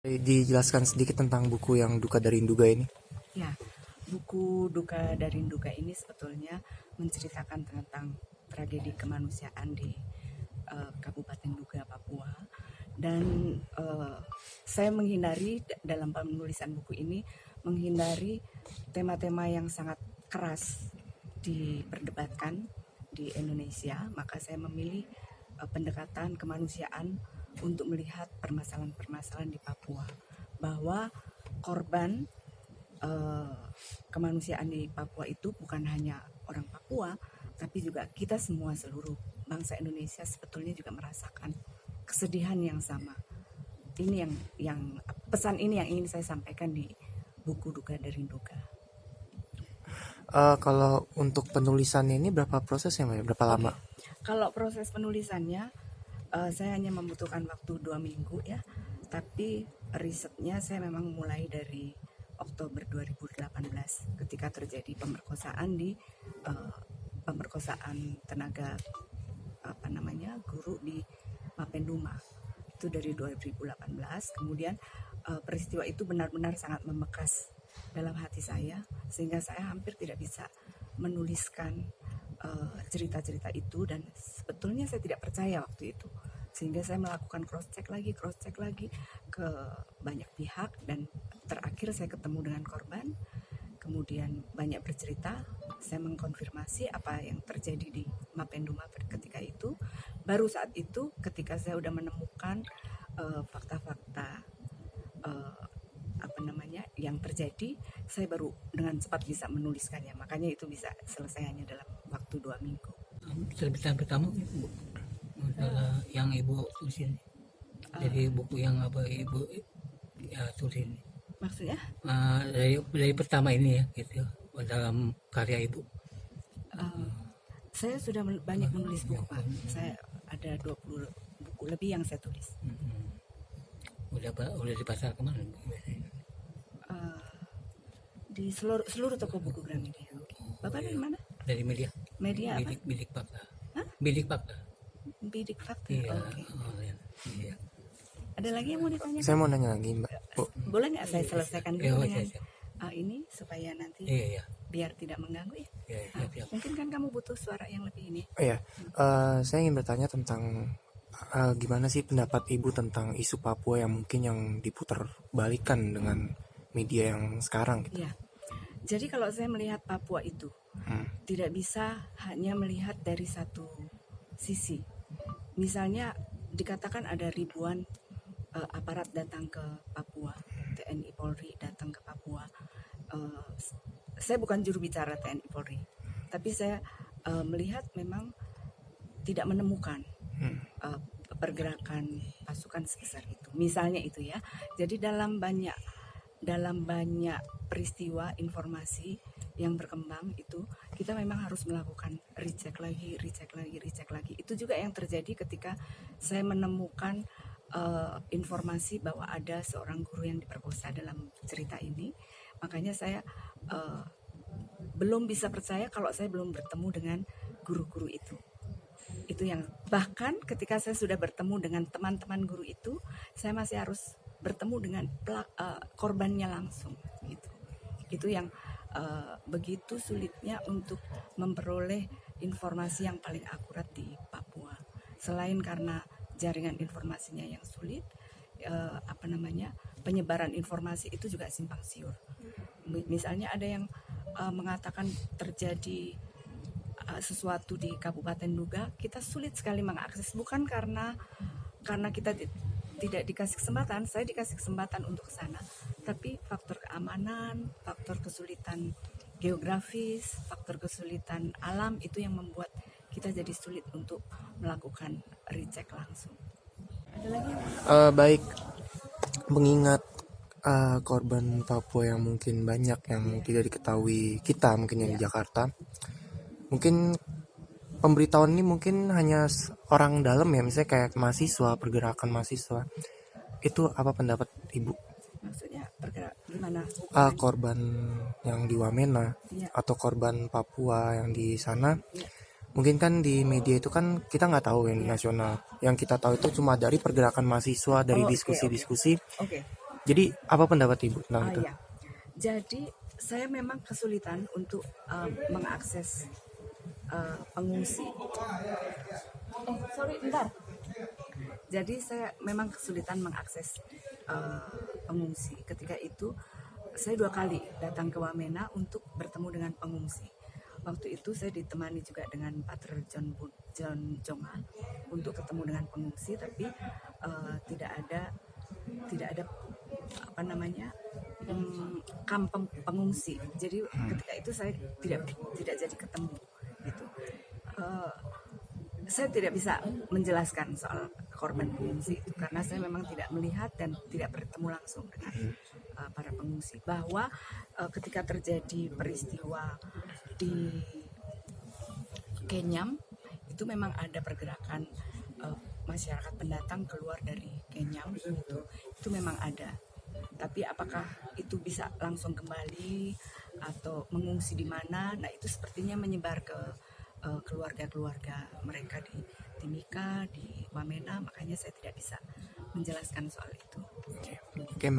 Dijelaskan sedikit tentang buku yang Duka dari Nduga ini. Ya, buku Duka dari Nduga ini sebetulnya menceritakan tentang tragedi kemanusiaan di Kabupaten Nduga, Papua. Dan saya menghindari dalam penulisan buku ini menghindari tema-tema yang sangat keras diperdebatkan di Indonesia. Maka saya memilih pendekatan kemanusiaan untuk melihat permasalahan-permasalahan di Papua, bahwa korban kemanusiaan di Papua itu bukan hanya orang Papua, tapi juga kita semua, seluruh bangsa Indonesia sebetulnya juga merasakan kesedihan yang sama. Ini yang pesan ini yang ingin saya sampaikan di buku Duka dari Nduga. Kalau untuk penulisannya ini berapa prosesnya, Mbak? Berapa lama? Kalau proses penulisannya saya hanya membutuhkan waktu 2 minggu ya, tapi risetnya saya memang mulai dari Oktober 2018 ketika terjadi pemerkosaan tenaga guru di Mapenduma itu dari 2018. Kemudian peristiwa itu benar-benar sangat membekas dalam hati saya, sehingga saya hampir tidak bisa menuliskan cerita-cerita itu, dan sebetulnya saya tidak percaya waktu itu, sehingga saya melakukan cross check lagi ke banyak pihak, dan terakhir saya ketemu dengan korban, kemudian banyak bercerita, saya mengkonfirmasi apa yang terjadi di Mapenduma ketika itu. Baru saat itu ketika saya sudah menemukan fakta-fakta yang terjadi, saya baru dengan cepat bisa menuliskannya. Makanya itu bisa selesai hanya dalam waktu 2 minggu. Terbitan pertama Bu, yang Ibu tulisin dari buku yang apa Ibu ya tulisin, Maksudnya dari pertama ini ya gitu dalam karya Ibu. saya sudah banyak menulis buku, Pak. Saya ada 20 buku lebih yang saya tulis. Udah di pasar kemana? Di seluruh toko buku Gramedia. Bapak dari mana? Dari media Media apa? Bilik Fakta. Hah? Bilik Fakta. Bidik Fakta. Iya. Oke. Iya. Ada lagi yang mau ditanya? Saya mau nanya lagi, Mbak. Boleh nggak saya selesaikan dulu dengan Siap. ini supaya nanti Iya. biar tidak mengganggu ya? Siap. Mungkin kan kamu butuh suara yang lebih ini. Saya ingin bertanya tentang gimana sih pendapat Ibu tentang isu Papua yang mungkin yang diputar balikan dengan media yang sekarang gitu. Ya. Jadi kalau saya melihat Papua itu tidak bisa hanya melihat dari satu sisi. Misalnya dikatakan ada ribuan aparat datang ke Papua, TNI Polri datang ke Papua. Saya bukan juru bicara TNI Polri, tapi saya melihat memang tidak menemukan pergerakan pasukan sebesar itu. Misalnya itu ya. Jadi dalam banyak peristiwa informasi yang berkembang itu, kita memang harus melakukan recheck lagi. Itu juga yang terjadi ketika saya menemukan informasi bahwa ada seorang guru yang diperkosa dalam cerita ini. Makanya saya belum bisa percaya kalau saya belum bertemu dengan guru-guru itu. Itu yang bahkan ketika saya sudah bertemu dengan teman-teman guru itu, saya masih harus bertemu dengan korbannya langsung gitu. Itu yang begitu sulitnya untuk memperoleh informasi yang paling akurat di Papua. Selain karena jaringan informasinya yang sulit, penyebaran informasi itu juga simpang siur. Misalnya ada yang mengatakan terjadi sesuatu di Kabupaten Nduga, kita sulit sekali mengakses, bukan karena kita tidak dikasih kesempatan. Saya dikasih kesempatan untuk ke sana, tapi faktor keamanan, faktor kesulitan geografis, faktor kesulitan alam itu yang membuat kita jadi sulit untuk melakukan recheck langsung. Ada lagi? Baik, mengingat korban Papua yang mungkin banyak yang tidak diketahui kita mungkin yang di Jakarta, mungkin pemberitahuan ini mungkin hanya orang dalam ya, misalnya kayak mahasiswa, pergerakan mahasiswa. Itu apa pendapat Ibu? Maksudnya bergerak gimana? Korban yang di Wamena atau korban Papua yang di sana. Mungkin kan di media itu kan kita nggak tahu yang nasional. Yang kita tahu itu cuma dari pergerakan mahasiswa, dari diskusi-diskusi. Jadi apa pendapat Ibu tentang itu? Ya. Jadi saya memang kesulitan untuk mengakses pengungsi. Sorry, bentar. Jadi saya memang kesulitan mengakses pengungsi. Ketika itu saya 2 kali datang ke Wamena untuk bertemu dengan pengungsi. Waktu itu saya ditemani juga dengan Pater John Jonga untuk ketemu dengan pengungsi, tapi tidak ada apa namanya kamp pengungsi. Jadi ketika itu saya tidak jadi ketemu gitu. Saya tidak bisa menjelaskan soal korban pengungsi itu karena saya memang tidak melihat dan tidak bertemu langsung dengan para pengungsi. Bahwa ketika terjadi peristiwa di Kenyam itu memang ada pergerakan masyarakat pendatang keluar dari Kenyam, itu memang ada. Tapi apakah itu bisa langsung kembali atau mengungsi di mana? Nah, itu sepertinya menyebar ke keluarga-keluarga mereka di Timika, di Wamena, makanya saya tidak bisa menjelaskan soal itu. Oke,